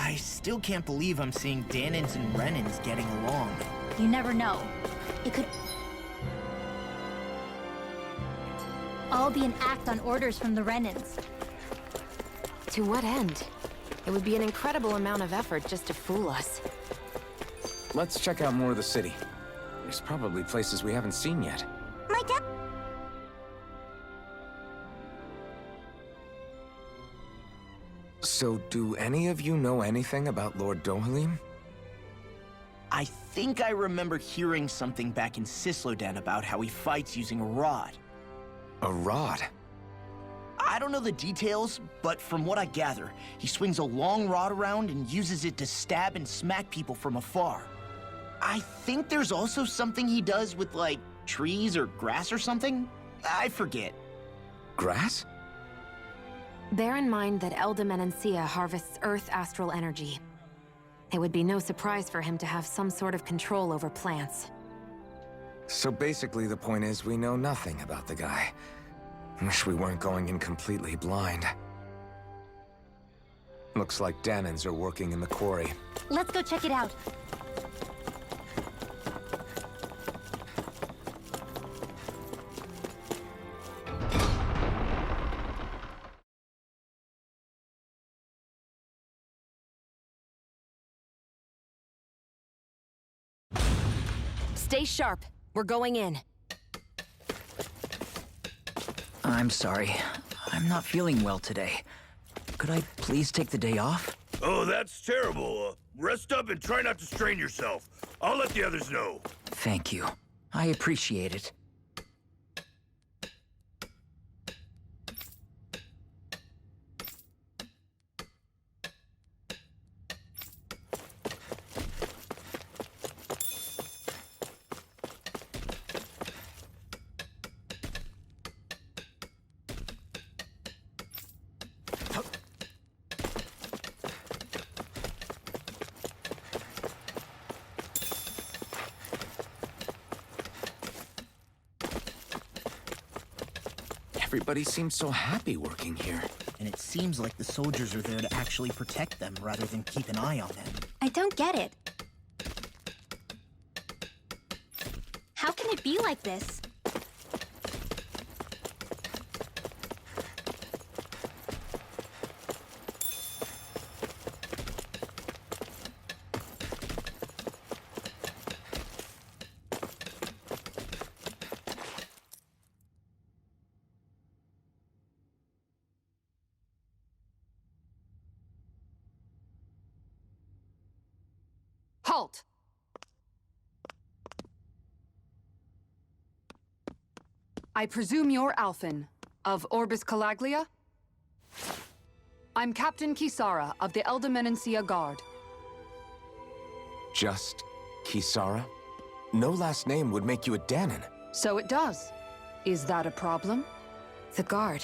I still can't believe I'm seeing Danins and Renins getting along. You never know. It could all be an act on orders from the Renins. To what end? It would be an incredible amount of effort just to fool us. Let's check out more of the city. There's probably places we haven't seen yet. My dad. So, do any of you know anything about Lord Dohalim? I think I remember hearing something back in Sisloden about how he fights using a rod. A rod? I don't know the details, but from what I gather, he swings a long rod around and uses it to stab and smack people from afar. I think there's also something he does with, like, trees or grass or something? I forget. Grass? Bear in mind that Elda Menancia harvests Earth astral energy. It would be no surprise for him to have some sort of control over plants. So basically the point is we know nothing about the guy. Wish we weren't going in completely blind. Looks like Danins are working in the quarry. Let's go check it out. Stay sharp. We're going in. I'm sorry. I'm not feeling well today. Could I please take the day off? Oh, that's terrible. Rest up and try not to strain yourself. I'll let the others know. Thank you. I appreciate it. Everybody seems so happy working here. And it seems like the soldiers are there to actually protect them rather than keep an eye on them. I don't get it. How can it be like this? Halt! I presume you're Alphen, of Orbis Calaglia? I'm Captain Kisara of the Elda Menancia Guard. Just Kisara? No last name would make you a Danin. So it does. Is that a problem? The Guard.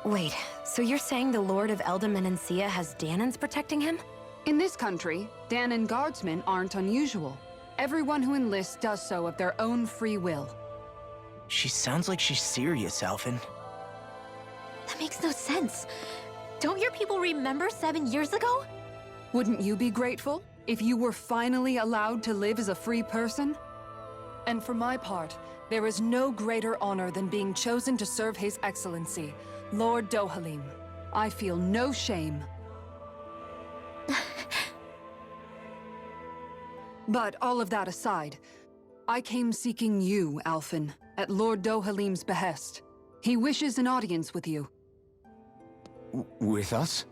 Wait, so you're saying the Lord of Elda Menancia has Danins protecting him? In this country, Danin guardsmen aren't unusual. Everyone who enlists does so of their own free will. She sounds like she's serious, Alphen. That makes no sense. Don't your people remember 7 years ago? Wouldn't you be grateful if you were finally allowed to live as a free person? And for my part, there is no greater honor than being chosen to serve His Excellency, Lord Dohalim. I feel no shame. But all of that aside, I came seeking you, Alphen, at Lord Dohalim's behest. He wishes an audience with you. With us?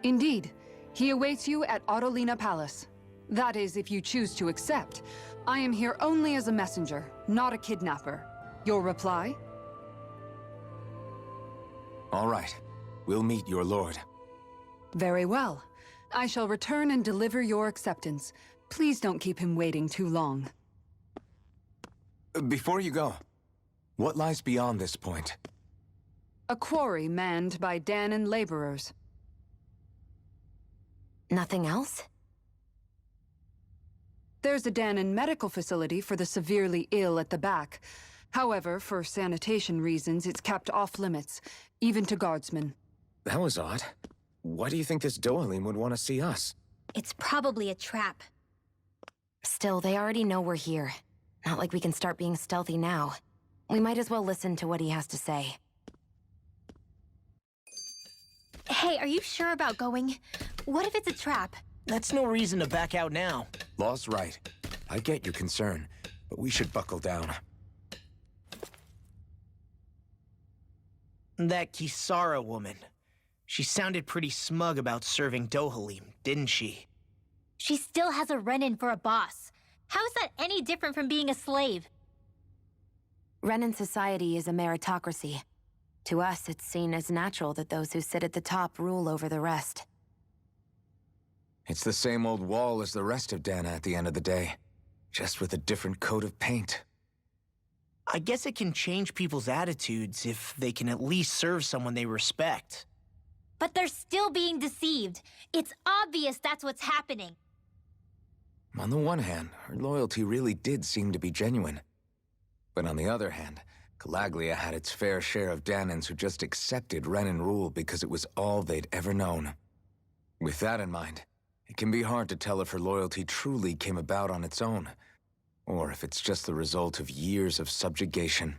Indeed. He awaits you at Autolina Palace. That is, if you choose to accept. I am here only as a messenger, not a kidnapper. Your reply? All right. We'll meet your lord. Very well. I shall return and deliver your acceptance. Please don't keep him waiting too long. Before you go, what lies beyond this point? A quarry manned by Danin laborers. Nothing else? There's a Danin medical facility for the severely ill at the back. However, for sanitation reasons, it's kept off limits, even to guardsmen. That was odd. why do you think this Dohalim would want to see us? It's probably a trap. Still, they already know we're here. Not like we can start being stealthy now. We might as well listen to what he has to say. Hey, are you sure about going? What if it's a trap? That's no reason to back out now. Law's right. I get your concern, but we should buckle down. That Kisara woman. She sounded pretty smug about serving Dohalim, didn't she? She still has a Renin for a boss. How is that any different from being a slave? Renin society is a meritocracy. To us, it's seen as natural that those who sit at the top rule over the rest. It's the same old wall as the rest of Dana at the end of the day, just with a different coat of paint. I guess it can change people's attitudes if they can at least serve someone they respect. But they're still being deceived. It's obvious that's what's happening. On the one hand, her loyalty really did seem to be genuine. But on the other hand, Calaglia had its fair share of Danans who just accepted Renin rule because it was all they'd ever known. With that in mind, it can be hard to tell if her loyalty truly came about on its own, or if it's just the result of years of subjugation.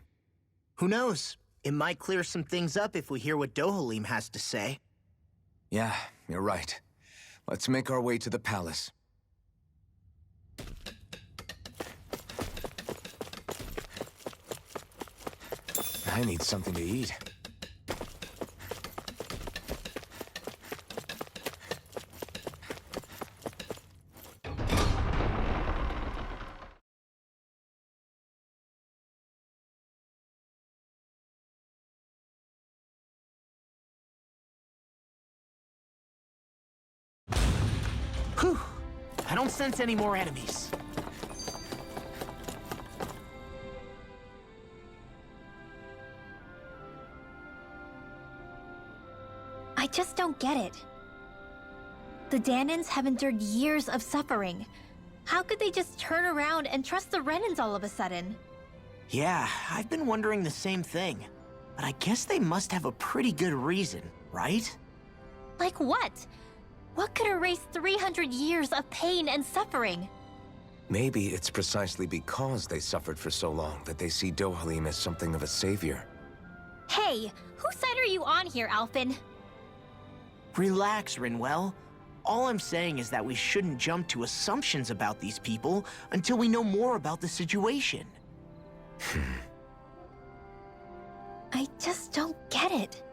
Who knows? It might clear some things up if we hear what Dohalim has to say. Yeah, you're right. Let's make our way to the palace. I need something to eat. Whew! I don't sense any more enemies. I just don't get it. The Danans have endured years of suffering. How could they just turn around and trust the Renins all of a sudden? Yeah, I've been wondering the same thing. But I guess they must have a pretty good reason, right? Like what? What could erase 300 years of pain and suffering? Maybe it's precisely because they suffered for so long that they see Dohalim as something of a savior. Hey, whose side are you on here, Alphen? Relax, Rinwell. All I'm saying is that we shouldn't jump to assumptions about these people until we know more about the situation. I just don't get it.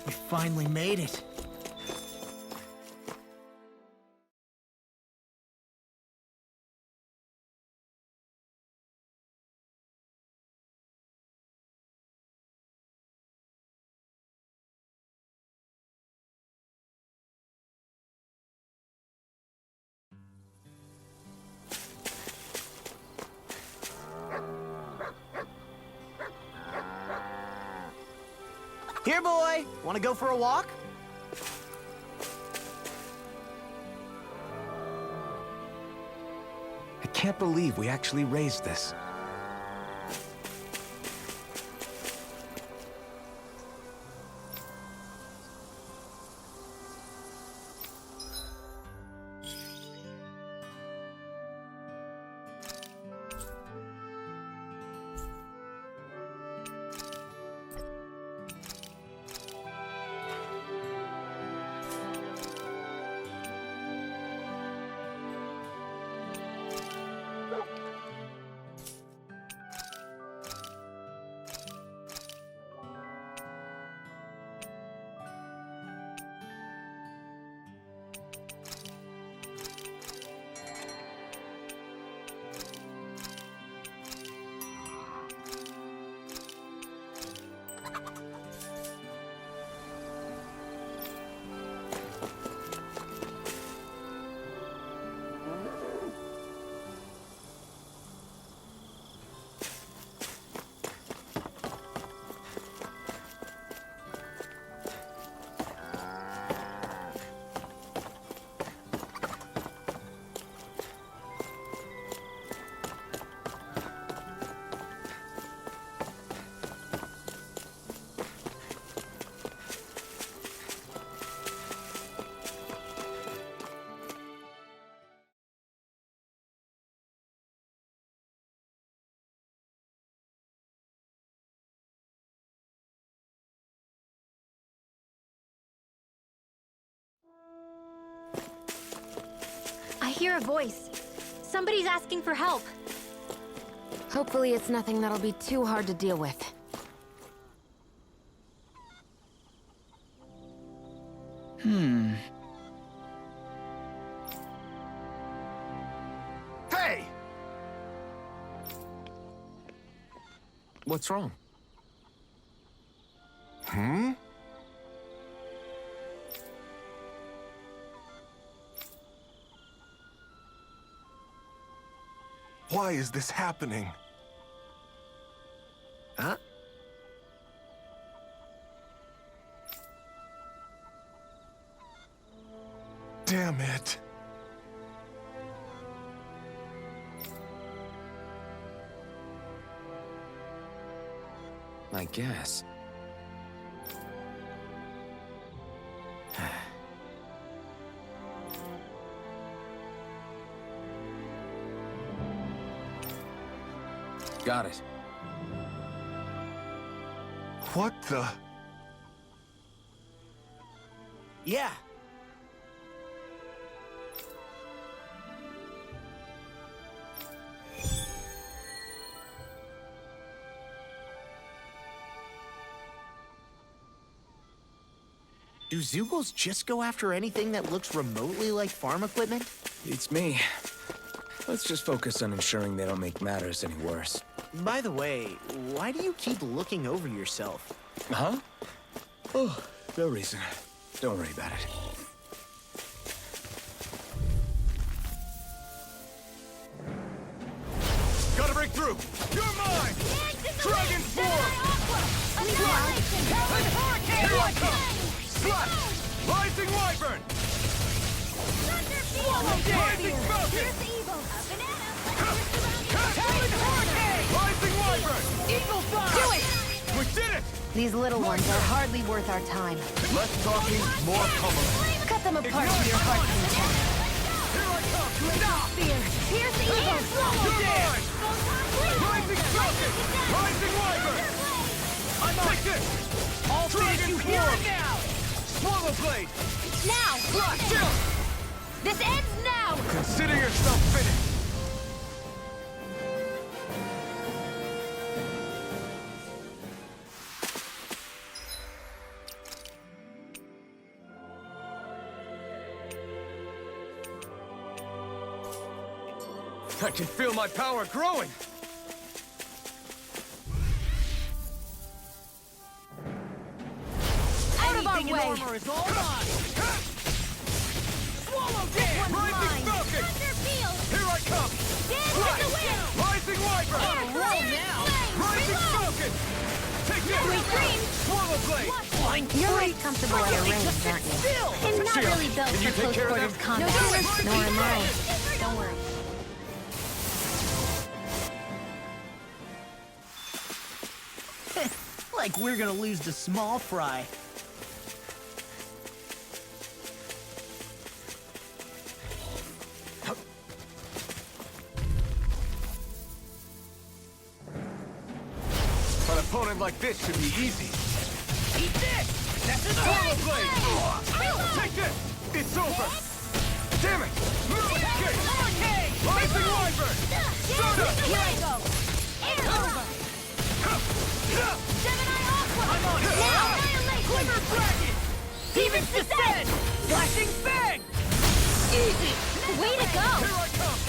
We finally made it. Here, boy! Want to go for a walk? I can't believe we actually raised this. hear a voice. Somebody's asking for help. Hopefully it's nothing that'll be too hard to deal with. Hey! What's wrong? Why is this happening? Huh? Damn it. I guess. Got it. What the? Yeah. Do Zeugles just go after anything that looks remotely like farm equipment? It's me. Let's just focus on ensuring they don't make matters any worse. By the way, why do you keep looking over yourself? Huh? Oh, no reason. Don't worry about it. Gotta break through! You're mine! Dragon form! Here I come! Slash! Rising Wyvern! Rising Falcon! Rising Wyvern! Eagle Fire! Do it! We did it! These little ones are hardly worth our time. Less talking, more pummeling. Cut them apart to your heart's content. Here I come! Stop! Here's the Eagle! You're mine! Rising Falcon! Rising Wyvern! Take this! All Dragon you here form! and now! Swallow Blade! Now! Chill! This ends now! Consider yourself finished! I can feel my power growing! Out of our way! is all mine! Swallow Dance! Rising Falcon! Here I come! Rising Wyvern! Rising Falcon! Take this! Swallow Blade! You're really comfortable at a range, aren't you? I'm not Lucia, really built can you for take care of close them? quarters combat. Nor am I. Don't worry. Like we're gonna lose to small fry. An opponent like this should be easy. Eat this! That's enough! Swallow Blade! Take this! It's over! Damn it! Hurricane! Rising Wyvern! Soda! Here I go! Air over! Gemini Aqua! I'm on it! Now! Quiver Dragon! Demons descend! Flashing Fang! Easy! Way to go! Here I come!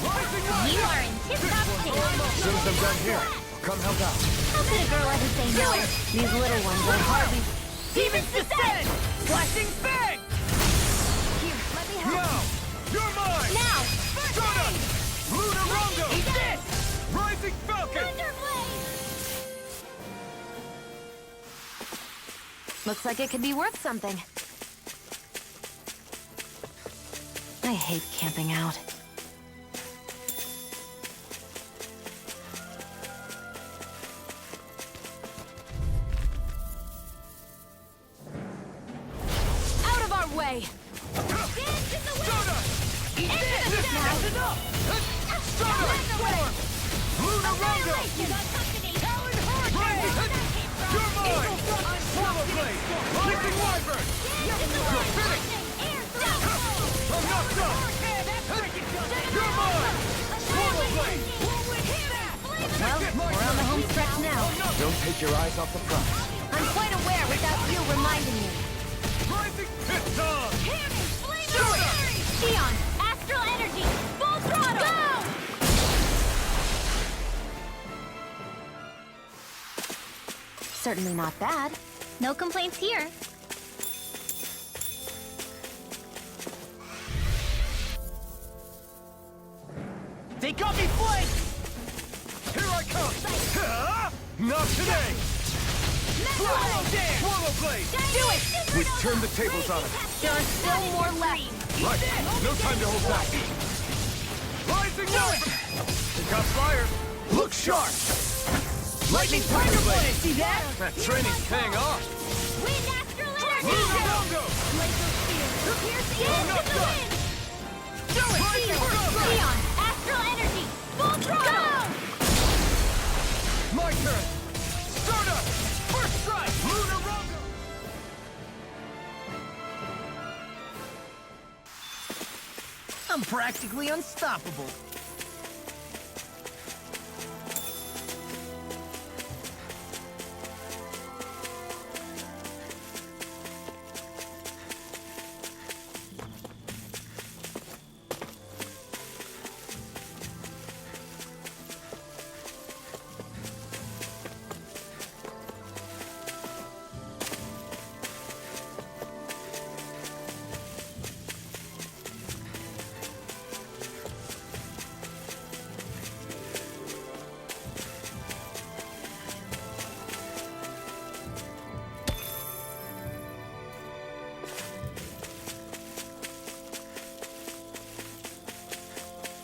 Rising Wyvern! You are in tip-top shape! As soon as I'm done here, I'll come help out. How could a girl ever say no? These little ones are hardly... Demons descend! Flashing Fang! Here, let me help. Now! You're mine! Now! Soda! Luna Rondo! Eat this! Rising Falcon! Thunderblade! Looks like it could be worth something. I hate camping out. Out of our way! Dance in the wind! Soda! Eat this! That's enough! Soda! Form! Luna Rondo! You got company! Rising! You're mine! Swallow Blade! Rising Wyvern! Dance in the wind! finished! Air throw! I'm not done! You're mine! Swallow blade! Well, we're on the home stretch now. Don't take your eyes off the prize. I'm quite aware without you reminding me. Rising pit on! Xion, astral energy, full throttle! Go! Certainly not bad. No complaints here. They got me flanked! Here I come! Not today! Swallow dance! Swallow blade! Do it! We've turned the tables on him. There are still more left. Right, no time to hold back. Rising Wiper! They got fire! Look sharp! Lightning Tiger Blade! See that? That training's paying off! Wind astral energy! Lungo! Laser spear! Pierce the I'm end not of the done. wind! Do it! Xion, astral energy, full throttle! My turn! Stardust! First strike! Lunar Rongo! I'm practically unstoppable.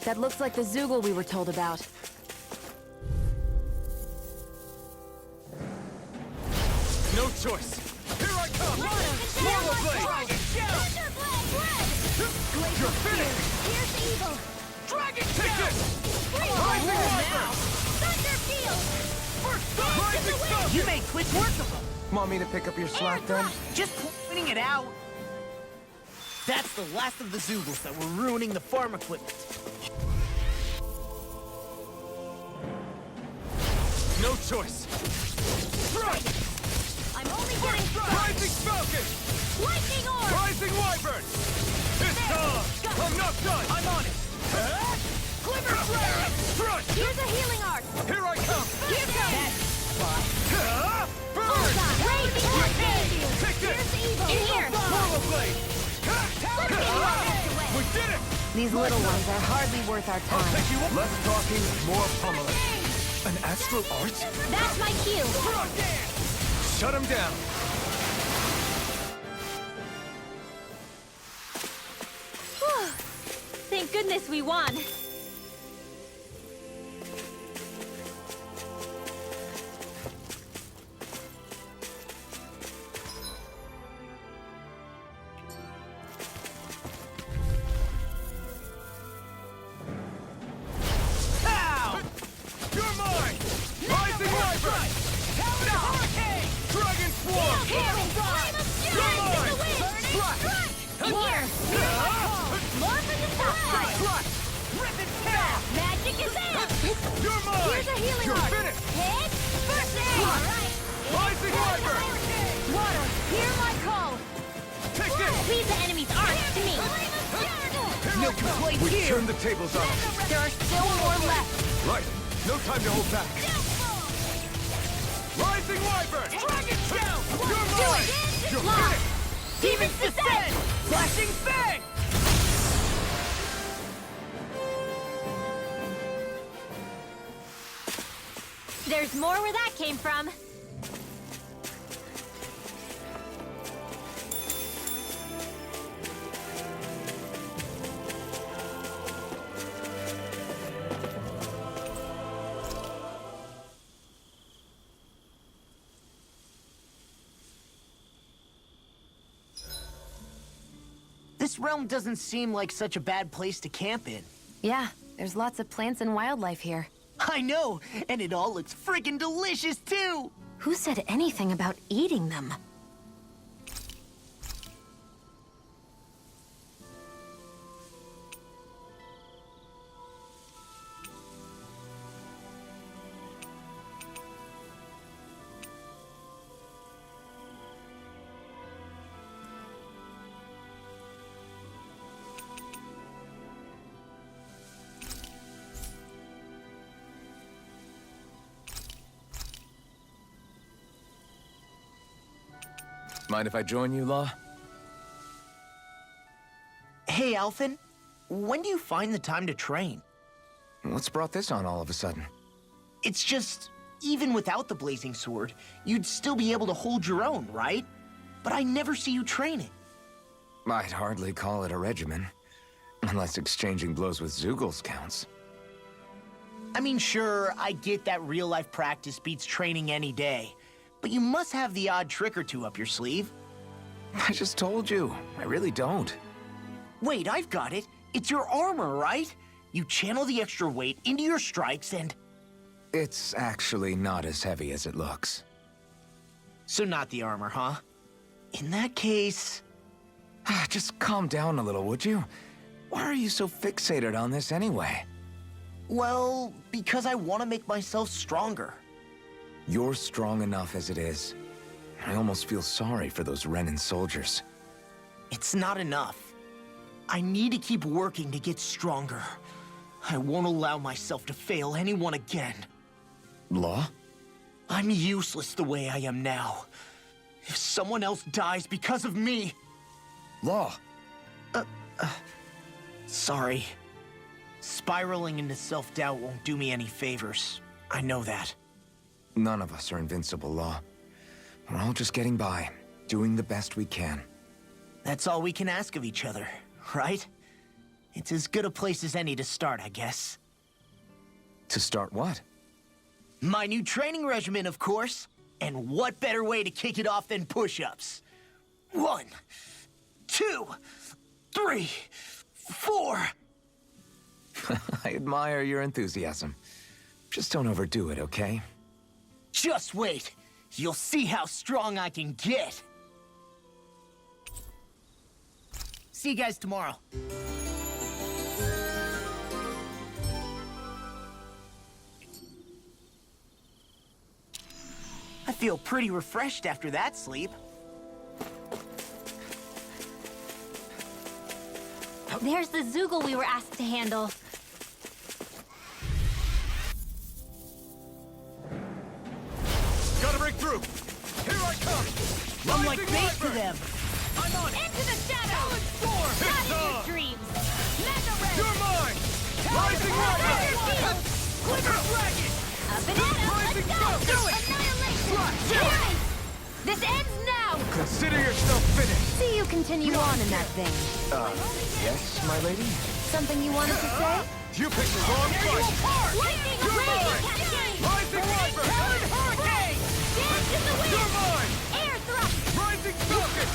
That looks like the Zoogle we were told about. No choice! Here I come! Swallow blade! You're finished! Pierce evil! Dragon Take it! Rising Wiper! Thunder field! Rising Falcon! You made quick work of them. Want me to pick up your slack then? Just pointing it out. That's the last of the Zoogles that were ruining the farm equipment. No choice! Strike! I'm only getting started! Rising Falcon! Lightning orb! Rising Wyvern! It's time! I'm not done! I'm on it. Glimmer Flare! Crush! Here's a healing arc! Here I come! Here goes! Burn! Bullseye! Raging Hurricane! Take this! Pierce evil! In here! Swallow blade! We did it! These little ones are hardly worth our I'll time. take you up. Less talking, more pummeling. An astral art? That's my cue! Shut him down! Thank goodness we won! Pow! You're mine! Rising Wyvern! Hurricane! Dragon Swarm! You're mine! In here! Morph in the top side! Rip it down! Magic is in! You're mine! Here's a healing You're arc! finished! Hit! First aid! Alright! Rising Wyvern! Water, hear my call! Take this! Leave the enemy's arc to me! No complaints We've here! turned the tables on him. There are still more left! Right. No time to hold back. Rising Wyvern! Dragon Shell! You're Do mine! it! You're Lock! finished! Demons descend! Flashing Fang! There's more where that came from. This realm doesn't seem like such a bad place to camp in. Yeah, there's lots of plants and wildlife here. I know, and it all looks friggin' delicious too! Who said anything about eating them? Mind if I join you, Law? Hey, Alphen. When do you find the time to train? What's brought this on all of a sudden? It's just, even without the blazing sword, you'd still be able to hold your own, right? But I never see you training. I'd hardly call it a regimen. Unless exchanging blows with Zeugles counts. I mean, sure, I get that real-life practice beats training any day. But you must have the odd trick or two up your sleeve. I just told you, I really don't. Wait, I've got it. It's your armor, right? You channel the extra weight into your strikes and... It's actually not as heavy as it looks. So not the armor, huh? In that case... Just calm down a little, would you? Why are you so fixated on this anyway? Well, because I want to make myself stronger. You're strong enough as it is. I almost feel sorry for those Renan soldiers. It's not enough. I need to keep working to get stronger. I won't allow myself to fail anyone again. Law? I'm useless the way I am now. If someone else dies because of me... Law! Sorry. Spiraling into self-doubt won't do me any favors. I know that. None of us are invincible, Law. We're all just getting by, doing the best we can. That's all we can ask of each other, right? It's as good a place as any to start, I guess. To start what? My new training regimen, of course. And what better way to kick it off than push-ups? 1, 2, 3, 4... I admire your enthusiasm. Just don't overdo it, okay? Just wait. You'll see how strong I can get. See you guys tomorrow. I feel pretty refreshed after that sleep. There's the Zeugle we were asked to handle. Gotta break through! Here I come! I'm like Rising bait to Wyvern! them. I'm on it! Into the shadows! Storm! Not It's in your on! dreams! Mega Ray! You're mine! Rising Wyvern! Quiver Dragon! Up and at 'em! Rising Let's go! Falcon! Do it! Annihilation! Do it! Damn it! This ends now! Consider yourself finished! See you continue on in that vein. Yes, my lady? Something you wanted to say? You picked the wrong fight! Lightning You're Raging mine! Cascade! Rising Wyvern! Talon Hurricane! Dance in the You're wind! mine! Air thrust! Rising Falcon!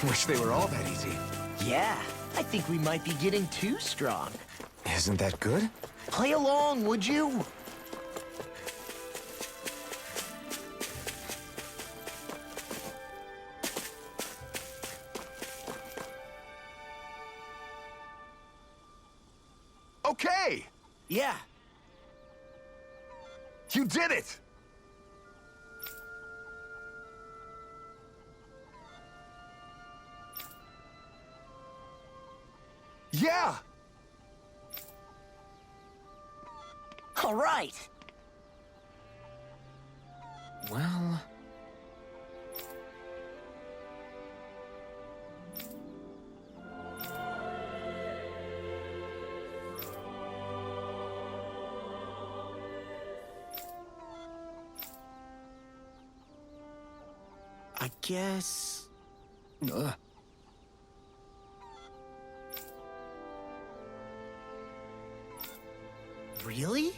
Wish they were all that easy. Yeah, I think we might be getting too strong. Isn't that good? Play along, would you? Okay! Yeah. You did it! Yeah! All right. Well... I guess... Really?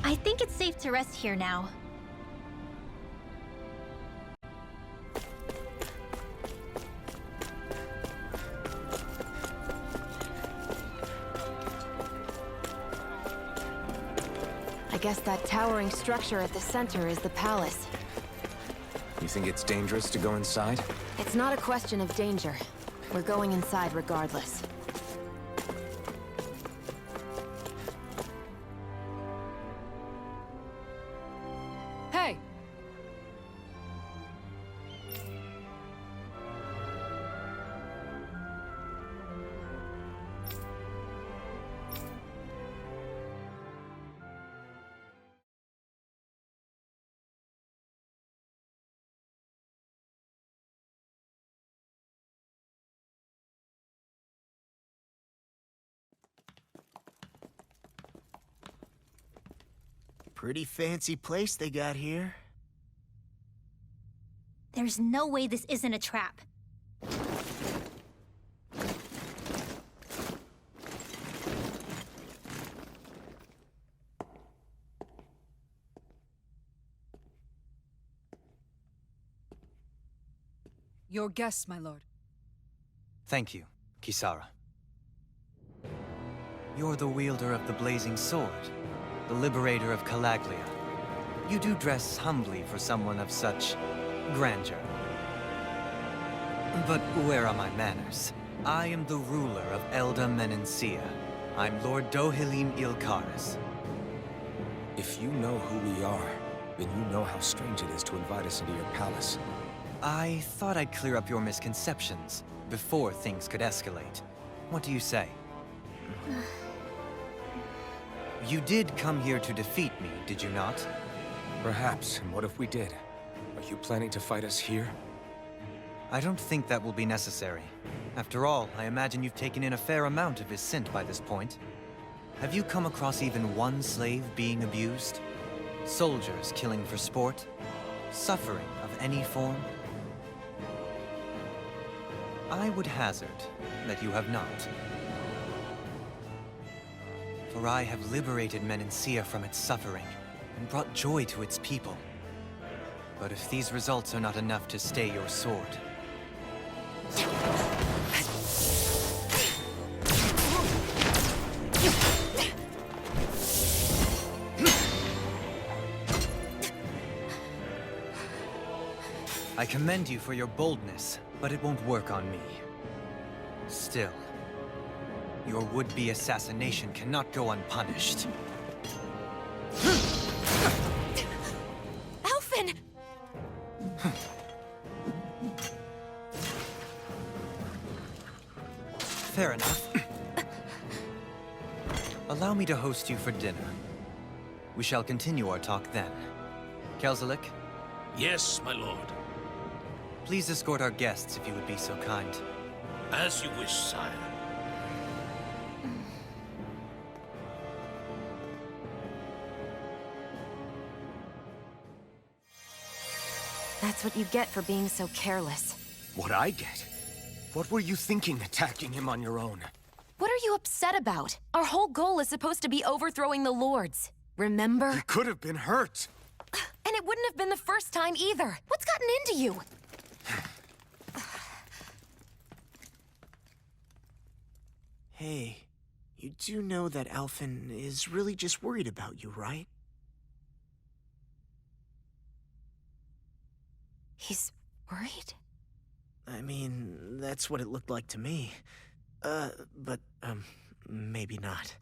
I think it's safe to rest here now. I guess that towering structure at the center is the palace. You think it's dangerous to go inside? It's not a question of danger. We're going inside regardless. Hey! Pretty fancy place they got here. There's no way this isn't a trap. Your guests, my lord. Thank you, Kisara. You're the wielder of the blazing sword, the liberator of Calaglia. You do dress humbly for someone of such grandeur. But where are my manners? I am the ruler of Elda Menencia. I'm Lord Dohalim Ilkaris. If you know who we are, then you know how strange it is to invite us into your palace. I thought I'd clear up your misconceptions before things could escalate. What do you say? You did come here to defeat me, did you not? Perhaps, and what if we did? Are you planning to fight us here? I don't think that will be necessary. After all, I imagine you've taken in a fair amount of his scent by this point. Have you come across even one slave being abused? Soldiers killing for sport? Suffering of any form? I would hazard that you have not. For I have liberated Menencia from its suffering and brought joy to its people. But if these results are not enough to stay your sword... I commend you for your boldness, but it won't work on me. Still, your would-be assassination cannot go unpunished. Alphen! Fair enough. Allow me to host you for dinner. We shall continue our talk then. Kelzelik, Yes, my lord. please escort our guests if you would be so kind. As you wish, sire. That's what you get for being so careless. What I get? What were you thinking attacking him on your own? What are you upset about? Our whole goal is supposed to be overthrowing the Lords. Remember? He could have been hurt. And it wouldn't have been the first time either. What's gotten into you? Hey, you do know that Alphen is really just worried about you, right? He's worried? I mean, that's what it looked like to me. But maybe not.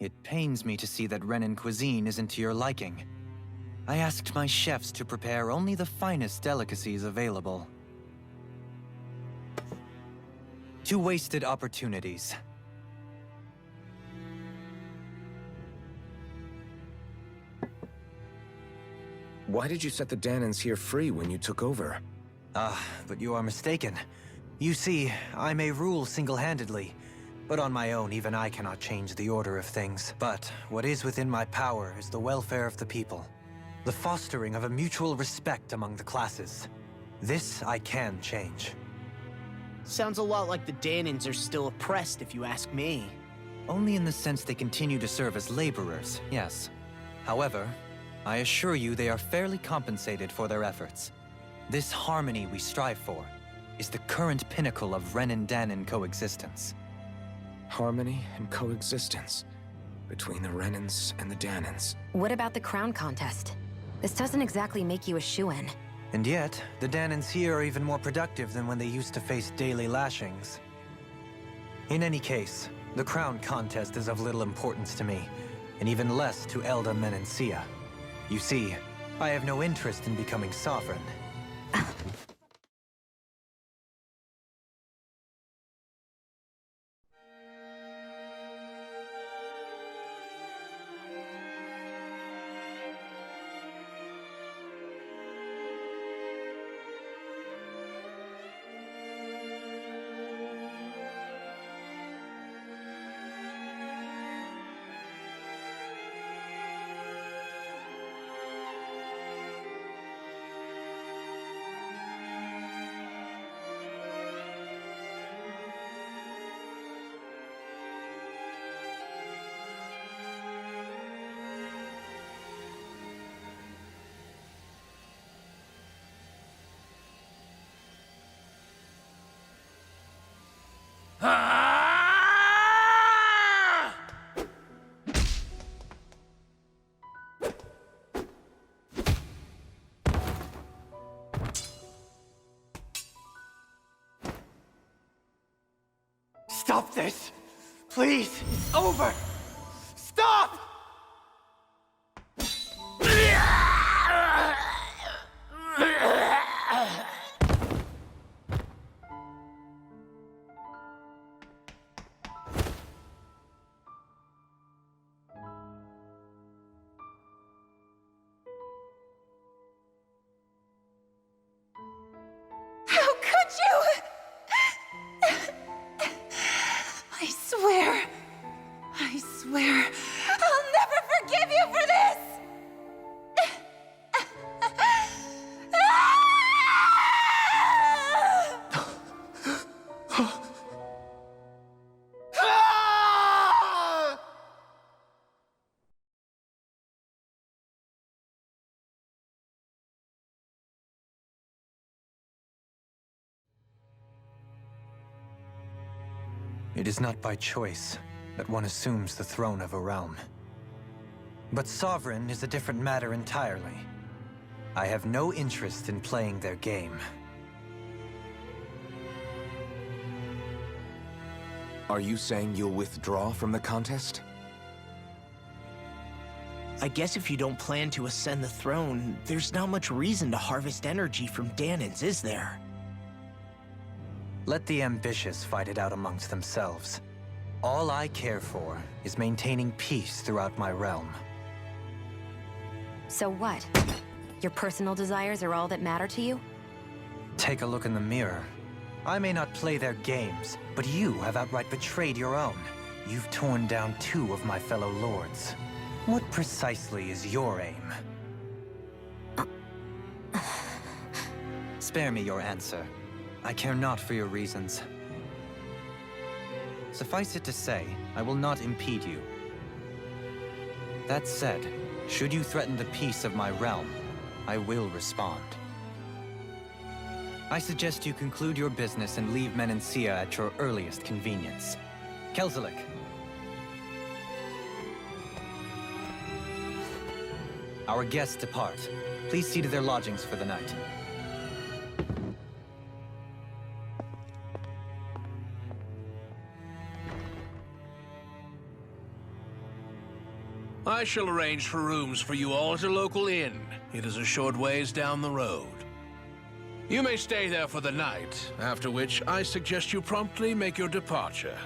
It pains me to see that Renan cuisine isn't to your liking. I asked my chefs to prepare only the finest delicacies available. 2 wasted opportunities. Why did you set the Danans here free when you took over? But you are mistaken. You see, I may rule single-handedly, but on my own, even I cannot change the order of things. But what is within my power is the welfare of the people. The fostering of a mutual respect among the classes. This I can change. Sounds a lot like the Danans are still oppressed, if you ask me. Only in the sense they continue to serve as laborers, yes. However, I assure you they are fairly compensated for their efforts. This harmony we strive for is the current pinnacle of Renan-Danan coexistence. Harmony and coexistence between the Renans and the Danans. What about the crown contest? This doesn't exactly make you a shoo-in. And yet, the Danans here are even more productive than when they used to face daily lashings. In any case, the crown contest is of little importance to me, and even less to Elda Menancia. You see, I have no interest in becoming sovereign. Stop this! Please! It's over! Stop! How could you? I swear, I'll never forgive you for this! It is not by choice that one assumes the throne of a realm. But sovereign is a different matter entirely. I have no interest in playing their game. Are you saying you'll withdraw from the contest? I guess if you don't plan to ascend the throne, there's not much reason to harvest energy from Danans, is there? Let the ambitious fight it out amongst themselves. All I care for is maintaining peace throughout my realm. So what? Your personal desires are all that matter to you? Take a look in the mirror. I may not play their games, but you have outright betrayed your own. You've torn down 2 of my fellow lords. What precisely is your aim? Spare me your answer. I care not for your reasons. Suffice it to say, I will not impede you. That said, should you threaten the peace of my realm, I will respond. I suggest you conclude your business and leave Menancia at your earliest convenience. Kelzelik. Our guests depart. Please see to their lodgings for the night. I shall arrange for rooms for you all at a local inn. It is a short ways down the road. You may stay there for the night, after which I suggest you promptly make your departure.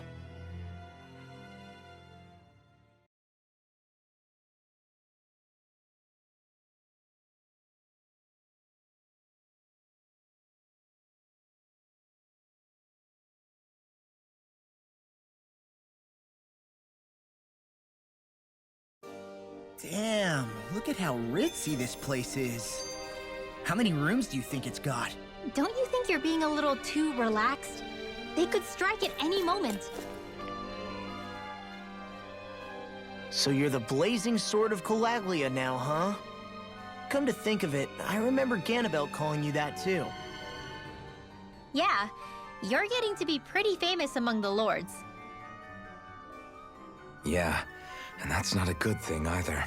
Damn, look at how ritzy this place is. How many rooms do you think it's got? Don't you think you're being a little too relaxed? They could strike at any moment. So you're the blazing sword of Calaglia now, huh? Come to think of it, I remember Ganabelt calling you that too. Yeah, you're getting to be pretty famous among the lords. Yeah, and that's not a good thing either.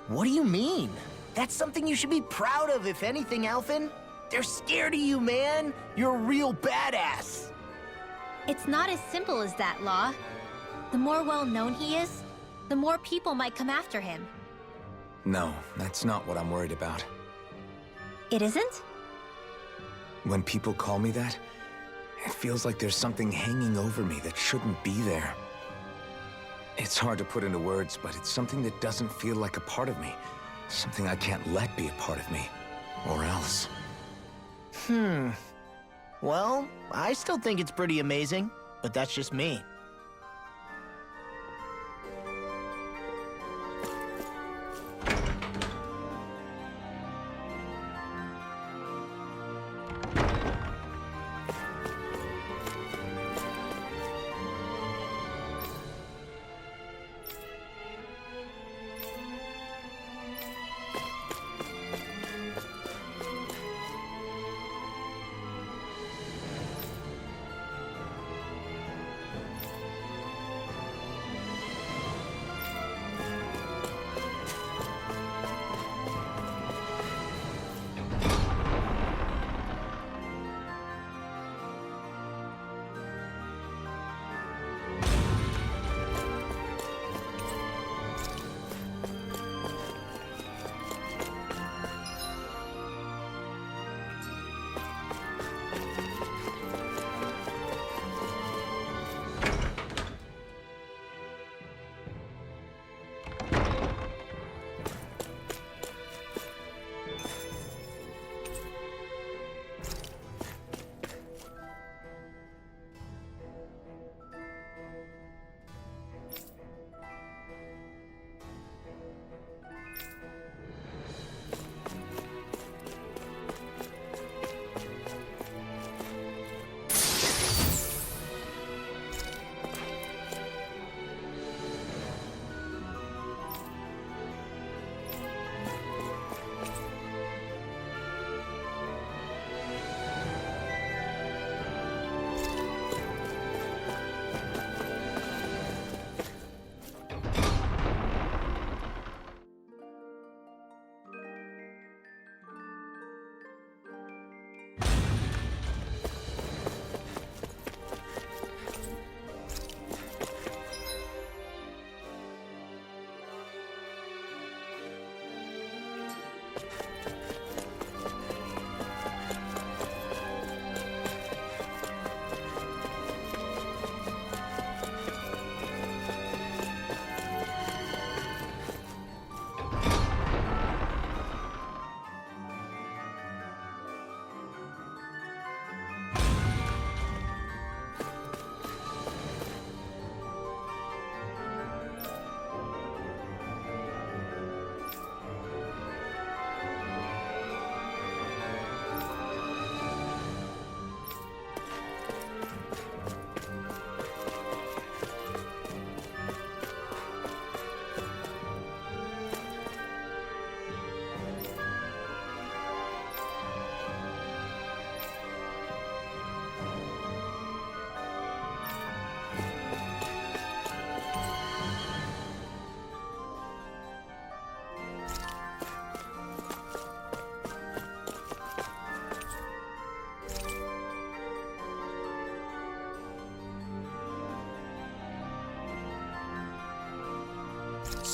What do you mean? That's something you should be proud of, if anything, Alphen. They're scared of you, man. You're a real badass. It's not as simple as that, Law. The more well-known he is, the more people might come after him. No, that's not what I'm worried about. It isn't? When people call me that, it feels like there's something hanging over me that shouldn't be there. It's hard to put into words, but it's something that doesn't feel like a part of me. Something I can't let be a part of me. Or else. Well, I still think it's pretty amazing, but that's just me.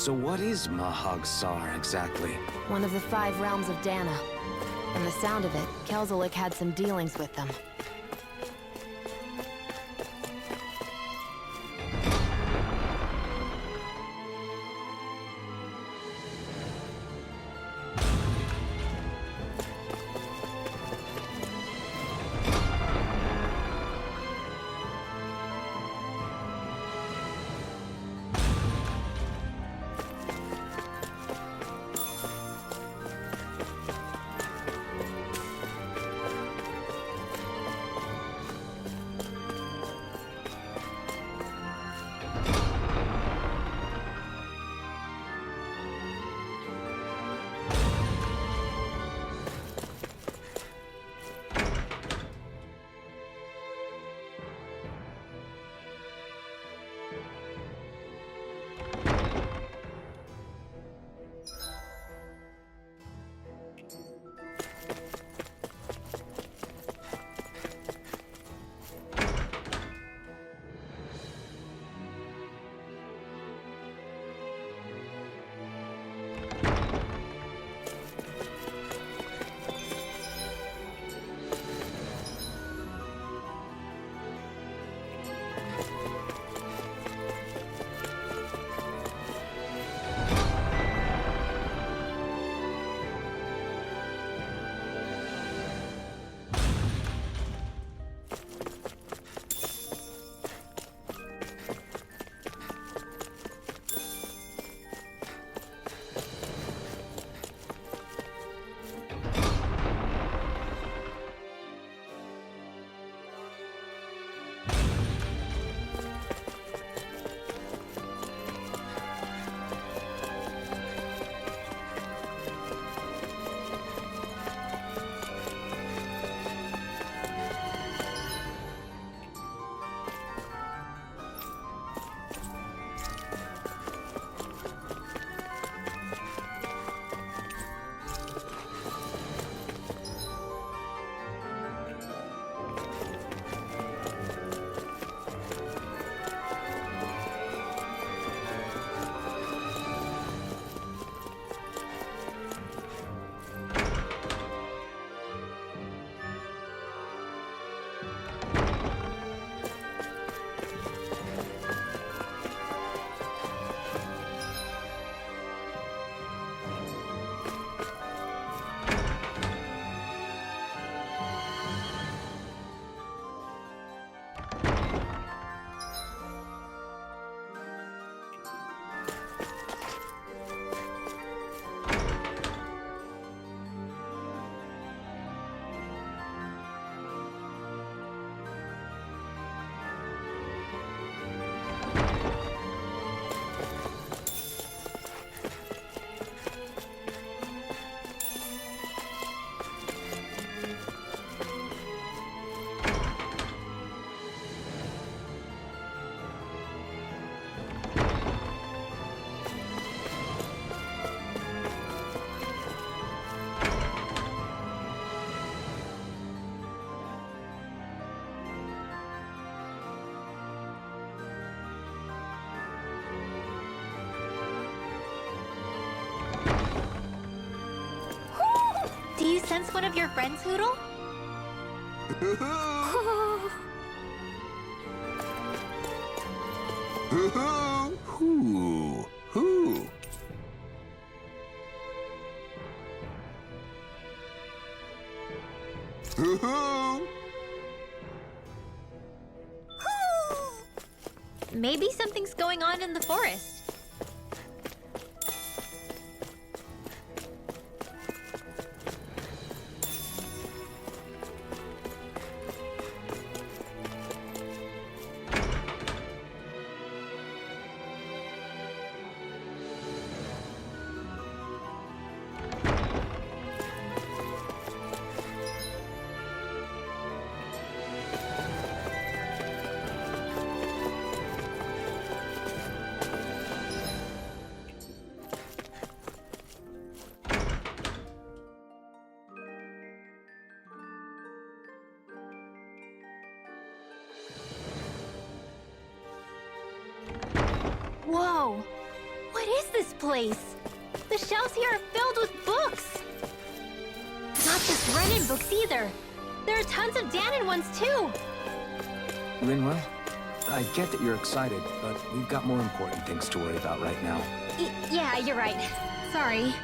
So what is Mahag Sar exactly? One of the 5 realms of Dana. From the sound of it, Kelzelik had some dealings with them. Do you sense one of your friends, Hootle? Maybe something's going on in the forest. Whoa! What is this place? The shelves here are filled with books! Not just Renan books either. There are tons of Danon ones too! Rinwell, I get that you're excited, but we've got more important things to worry about right now. Yeah, you're right. Sorry.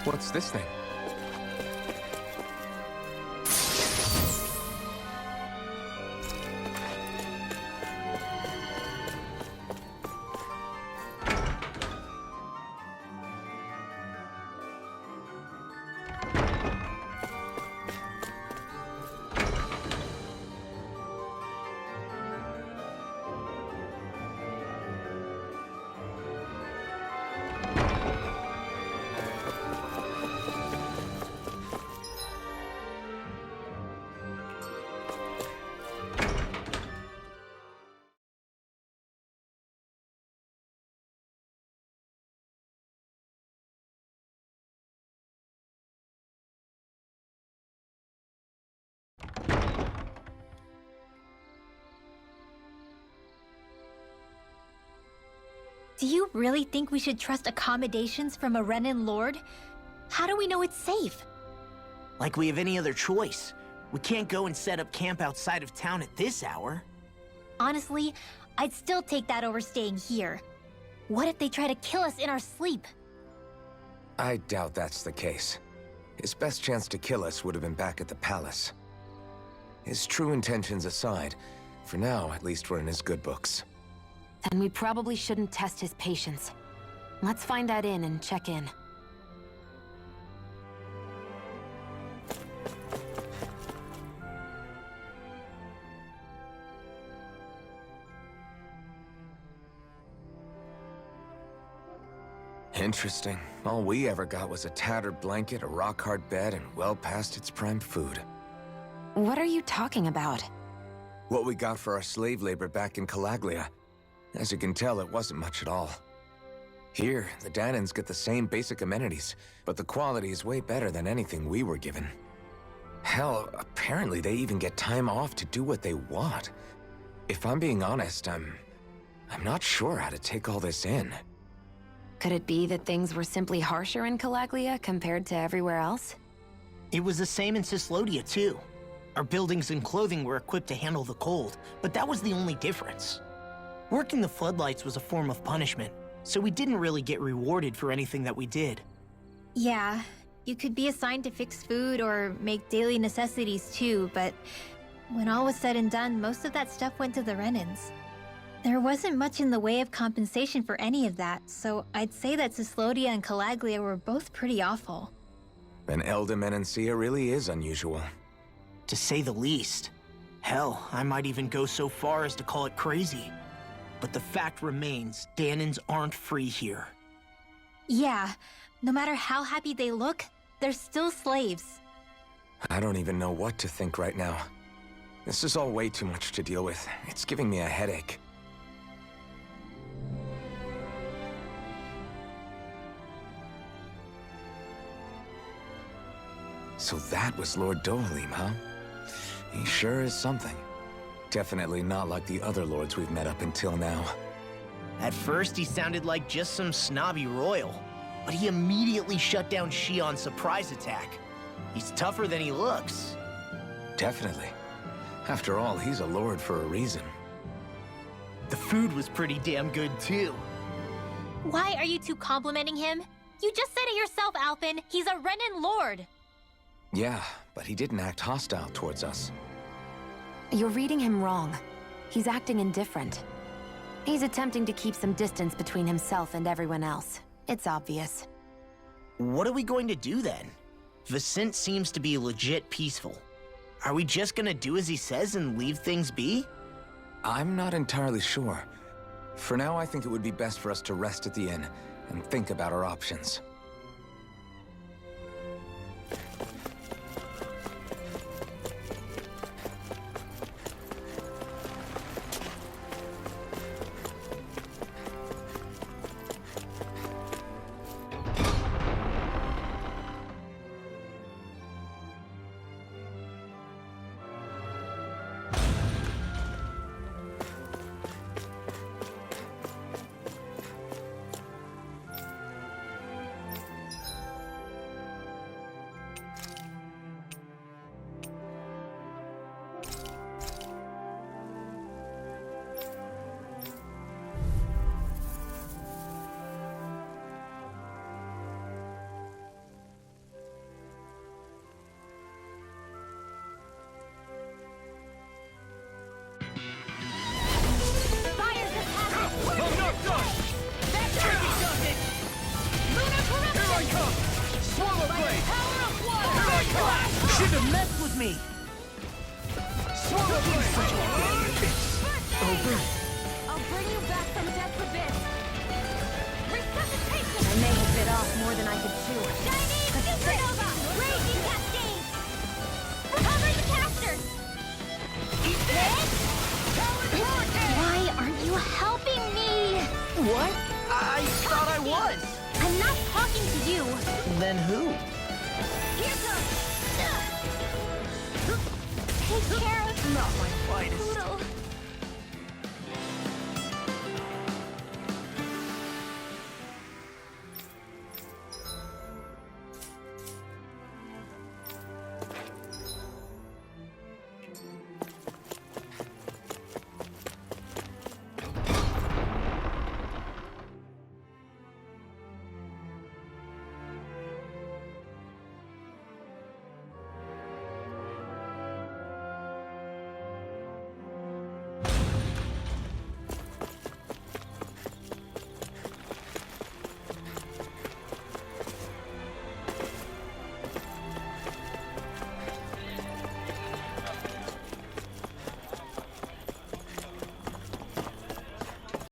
What's this thing? Do you really think we should trust accommodations from a Renan Lord? How do we know it's safe? Like we have any other choice. We can't go and set up camp outside of town at this hour. Honestly, I'd still take that over staying here. What if they try to kill us in our sleep? I doubt that's the case. His best chance to kill us would have been back at the palace. His true intentions aside, for now, at least we're in his good books. Then we probably shouldn't test his patience. Let's find that inn and check in. Interesting. All we ever got was a tattered blanket, a rock-hard bed, and well past its prime food. What are you talking about? What we got for our slave labor back in Calaglia. As you can tell, it wasn't much at all. Here, the Danans get the same basic amenities, but the quality is way better than anything we were given. Hell, apparently they even get time off to do what they want. If I'm being honest, I'm not sure how to take all this in. Could it be that things were simply harsher in Calaglia compared to everywhere else? It was the same in Cyslodia, too. Our buildings and clothing were equipped to handle the cold, but that was the only difference. Working the floodlights was a form of punishment, so we didn't really get rewarded for anything that we did. Yeah, you could be assigned to fix food or make daily necessities too, but when all was said and done, most of that stuff went to the Renans. There wasn't much in the way of compensation for any of that, so I'd say that Cyslodia and Calaglia were both pretty awful. And Elde Menancia really is unusual. To say the least. Hell, I might even go so far as to call it crazy. But the fact remains, Danans aren't free here. Yeah, no matter how happy they look, they're still slaves. I don't even know what to think right now. This is all way too much to deal with. It's giving me a headache. So that was Lord Dohalim, huh? He sure is something. Definitely not like the other lords we've met up until now. At first, he sounded like just some snobby royal, but he immediately shut down Shion's surprise attack. He's tougher than he looks. Definitely. After all, he's a lord for a reason. The food was pretty damn good, too. Why are you two complimenting him? You just said it yourself, Alphen. He's a Renan lord. Yeah, but he didn't act hostile towards us. You're reading him wrong. He's acting indifferent. He's attempting to keep some distance between himself and everyone else. It's obvious. What are we going to do then? Vicente seems to be legit peaceful. Are we just gonna do as he says and leave things be? I'm not entirely sure. For now, I think it would be best for us to rest at the inn and think about our options. Shouldn't have messed with me! Swallow Blade! Over. I'll bring you back from death's abyss. Resuscitation! I may have bit off more than I could chew. Chinese supernova! Raging cascade! Recover the casters! Eat this! Why aren't you helping me? What? I thought I was! I'm not talking to you. Then who? Here goes! Take care of Not my finest. Poodle.